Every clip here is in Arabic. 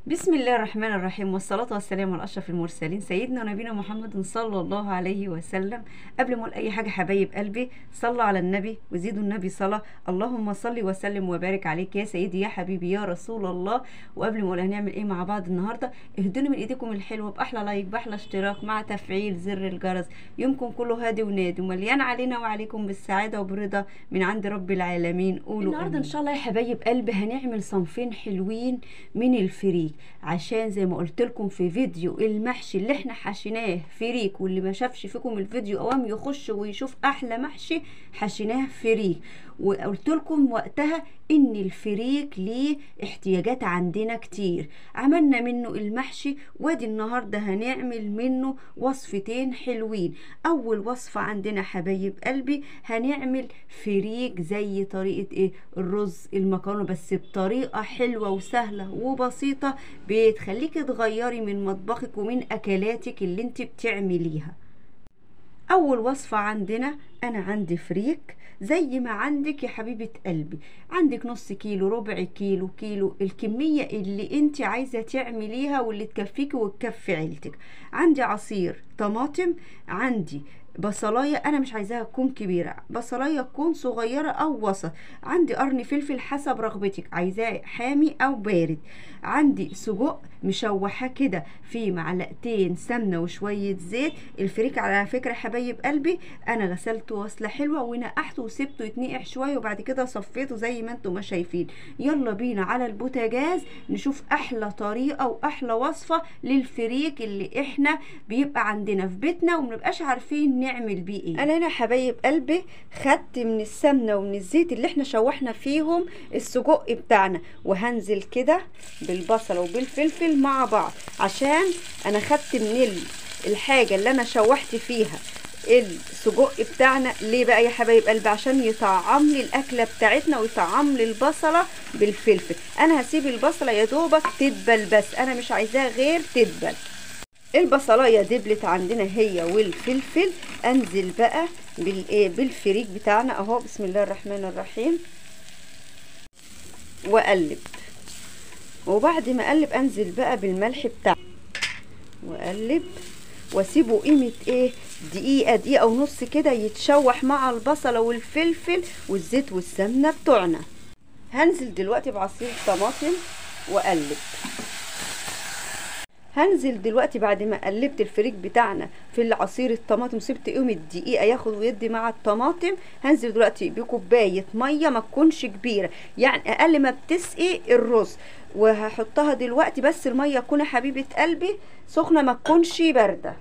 بسم الله الرحمن الرحيم، والصلاة والسلام على أشرف المرسلين سيدنا ونبينا محمد صلى الله عليه وسلم. قبل ما أقول أي حاجة حبايب قلبي، صلوا على النبي وزيدوا النبي صلاة. اللهم صل وسلم وبارك عليك يا سيدي يا حبيبي يا رسول الله. وقبل ما أقول هنعمل إيه مع بعض النهاردة، اهدوني من إيديكم الحلوة بأحلى لايك بأحلى اشتراك مع تفعيل زر الجرس. يومكم كله هادي ونادي ومليان علينا وعليكم بالسعادة وبالرضا من عند رب العالمين. قولوا النهاردة إن شاء الله يا حبايب قلبي هنعمل صنفين حلوين من الفريك، عشان زي ما قلت لكم في فيديو المحشي اللي احنا حشيناه فريك، واللي ما شافش فيكم الفيديو قوام يخش ويشوف احلى محشي حشيناه فريك. وقلت لكم وقتها ان الفريك ليه احتياجات عندنا كتير، عملنا منه المحشي، وادي النهارده هنعمل منه وصفتين حلوين. اول وصفه عندنا حبايب قلبي هنعمل فريك زي طريقه الرز المكرونه، بس بطريقه حلوه وسهله وبسيطه بتخليكي تغيري من مطبخك ومن اكلاتك اللي انت بتعمليها. اول وصفة عندنا، انا عندي فريك زي ما عندك يا حبيبة قلبي، عندك نص كيلو، ربع كيلو، كيلو، الكمية اللي انت عايزة تعمليها واللي تكفيكي وتكفي عيلتك. عندي عصير طماطم، عندي بصلايه، انا مش عايزاها تكون كبيره، بصلايه تكون صغيره او وسط، عندي قرن فلفل حسب رغبتك، عايزاه حامي او بارد، عندي سجق مشوحاه كده في معلقتين سمنه وشويه زيت. الفريك على فكره حبايب قلبي انا غسلته غسله حلوه ونقحته وسبته يتنقع شويه وبعد كده صفيته زي ما انتم ما شايفين. يلا بينا على البوتاجاز نشوف احلى طريقه واحلى وصفه للفريك اللي احنا بيبقى عندنا في بيتنا ومنبقاش عارفين نعمل بيه ايه. انا هنا حبايب قلبي خدت من السمنه ومن الزيت اللي احنا شوحنا فيهم السجق بتاعنا، وهنزل كده بالبصله وبالفلفل مع بعض، عشان انا خدت من الحاجه اللي انا شوحت فيها السجق بتاعنا. ليه بقى يا حبايب قلبي؟ عشان يطعم لي الاكله بتاعتنا ويطعم لي البصله بالفلفل. انا هسيب البصله يا دوبك تدبل، بس انا مش عايزاها غير تدبل. البصلايه دبلت عندنا هي والفلفل، انزل بقى بالفريك بتاعنا اهو. بسم الله الرحمن الرحيم، واقلب، وبعد ما اقلب انزل بقى بالملح بتاعي واقلب واسيبه قيمه دقيقه، دقيقه ونص كده يتشوح مع البصله والفلفل والزيت والسمنه بتوعنا. هنزل دلوقتي بعصير طماطم واقلب. هنزل دلوقتي بعد ما قلبت الفريك بتاعنا في العصير الطماطم وسبت قيمه دقيقه ياخد ويدي مع الطماطم. هنزل دلوقتي بكوبايه ميه ما تكونش كبيره، يعني اقل ما بتسقي الرز، وهحطها دلوقتي، بس الميه تكون يا حبيبه قلبي سخنه ما تكونش بارده.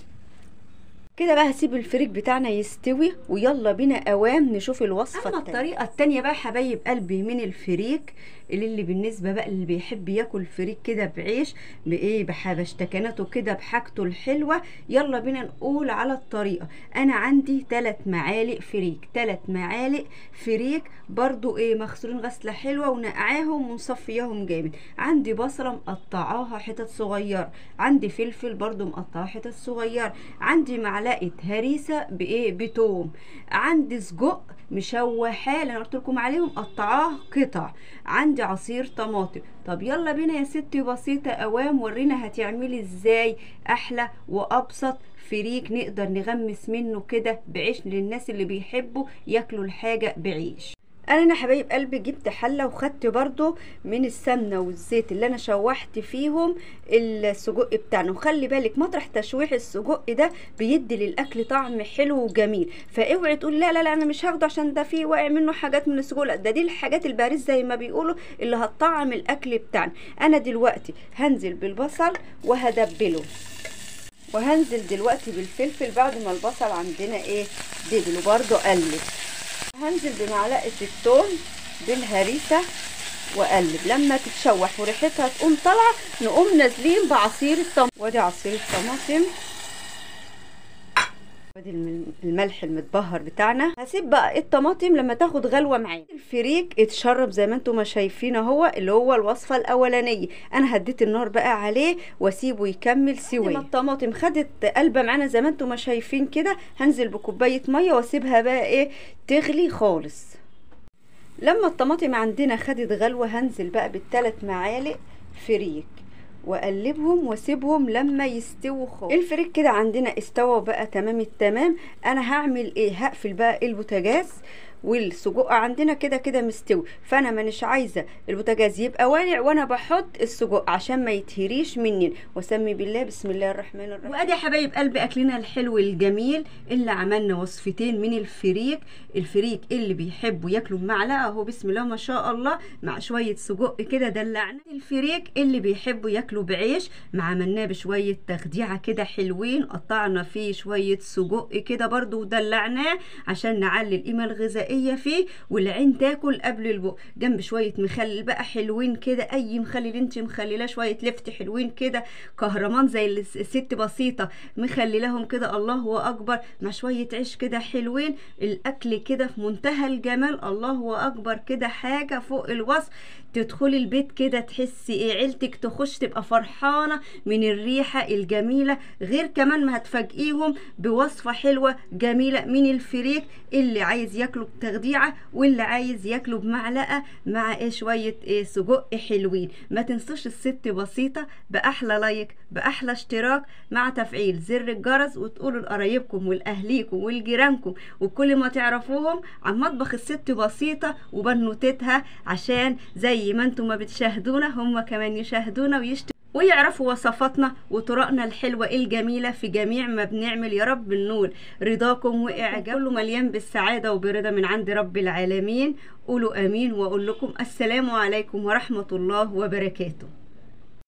كده بقى هسيب الفريك بتاعنا يستوي، ويلا بينا اوام نشوف الوصفه التانية. الطريقه التانية بقى حبايب قلبي من الفريك اللي بالنسبه بقى اللي بيحب ياكل فريك كده بعيش بحبشتكناته كده بحاجته الحلوه. يلا بينا نقول على الطريقه. انا عندي 3 معالق فريك، 3 معالق فريك برضو مغسولين غسله حلوه ونقعاهم ومصفياهم جامد. عندي بصله مقطعاها حتت صغيره، عندي فلفل برضو مقطعاه حتت صغيره، عندي معلقه هريسه بتوم، عندي سجق مشوحاه اللي انا قلت لكم عليهم قطعاه قطع، عندي عصير طماطم. طب يلا بينا يا ستي بسيطه اوام ورينا هتعملي ازاي احلى وابسط فريك نقدر نغمس منه كده بعيش للناس اللي بيحبوا ياكلوا الحاجه بعيش. انا حبايب قلبي جبت حله وخدت برضو من السمنه والزيت اللي انا شوحت فيهم السجق بتاعنا. وخلي بالك مطرح تشويح السجق ده بيدي للاكل طعم حلو وجميل، فاوعي تقول لا لا لا انا مش هاخده عشان ده فيه واقع منه حاجات من السجق، لا، ده دي الحاجات البارز زي ما بيقولوا اللي هتطعم الاكل بتاعنا. انا دلوقتي هنزل بالبصل وهدبله، وهنزل دلوقتي بالفلفل بعد ما البصل عندنا دبل، وبرضو قلب. هنزل بمعلقه الثوم بالهريسه واقلب لما تتشوح وريحتها تقوم طالعه، نقوم نازلين بعصير الطماطم. وادي عصير الطماطم، وادي الملح المتبهر بتاعنا. هسيب بقى الطماطم لما تاخد غلوه معايا. الفريك اتشرب زي ما انتم ما شايفين اهو، اللي هو الوصفه الاولانيه. انا هديت النار بقى عليه واسيبه يكمل سويه. لما الطماطم خدت قلبه معانا زي ما انتم ما شايفين كده، هنزل بكوبايه ميه واسيبها بقى تغلي خالص. لما الطماطم عندنا خدت غلوه هنزل بقى ب3 معالق فريك، واقلبهم واسيبهم لما يستووا خالص. الفريك كده عندنا استوى بقى تمام التمام. انا هعمل ايه؟ هقفل بقى البوتاجاز، والسجق عندنا كده كده مستوي، فانا مانيش عايزه البوتاجاز يبقى والع وانا بحط السجق عشان ما يتهريش مني. واسمي بالله، بسم الله الرحمن الرحيم. وادي يا حبايب قلبي اكلنا الحلو الجميل اللي عملنا وصفتين من الفريك. الفريك اللي بيحبوا ياكلوا بمعلقه اهو، بسم الله ما شاء الله، مع شويه سجق كده دلعنا. الفريك اللي بيحبوا ياكلوا بعيش، مع عملناه بشويه تخديعه كده حلوين، قطعنا فيه شويه سجق كده برضو ودلعناه عشان نعلي القيمه الغذائيه فيه، والعين تاكل قبل البق. جنب شويه مخلل بقى حلوين كده، اي مخلل انت مخلله، شويه لفت حلوين كده كهرمان زي الست بسيطه مخللهم كده، الله اكبر، مع شويه عيش كده حلوين. الاكل كده في منتهى الجمال، الله اكبر، كده حاجه فوق الوصف. تدخلي البيت كده تحسي ايه، عيلتك تخش تبقى فرحانه من الريحه الجميله. غير كمان ما هتفاجئيهم بوصفه حلوه جميله من الفريك، اللي عايز ياكله بتخديعه واللي عايز ياكله بمعلقه مع شويه سجق حلوين. ما تنسوش الست بسيطه باحلى لايك، باحلى اشتراك، مع تفعيل زر الجرس، وتقولوا لقرايبكم ولاهليكم ولجيرانكم وكل ما تعرفوهم عن مطبخ الست بسيطه وبنوتتها، عشان زي ما انتم ما بتشاهدونا هم كمان يشاهدونا ويعرفوا وصفاتنا وطرقنا الحلوة الجميلة في جميع ما بنعمل. يا رب النور رضاكم وإعجاب كله مليان بالسعادة وبرضا من عند رب العالمين. قولوا آمين، وأقول لكم السلام عليكم ورحمة الله وبركاته.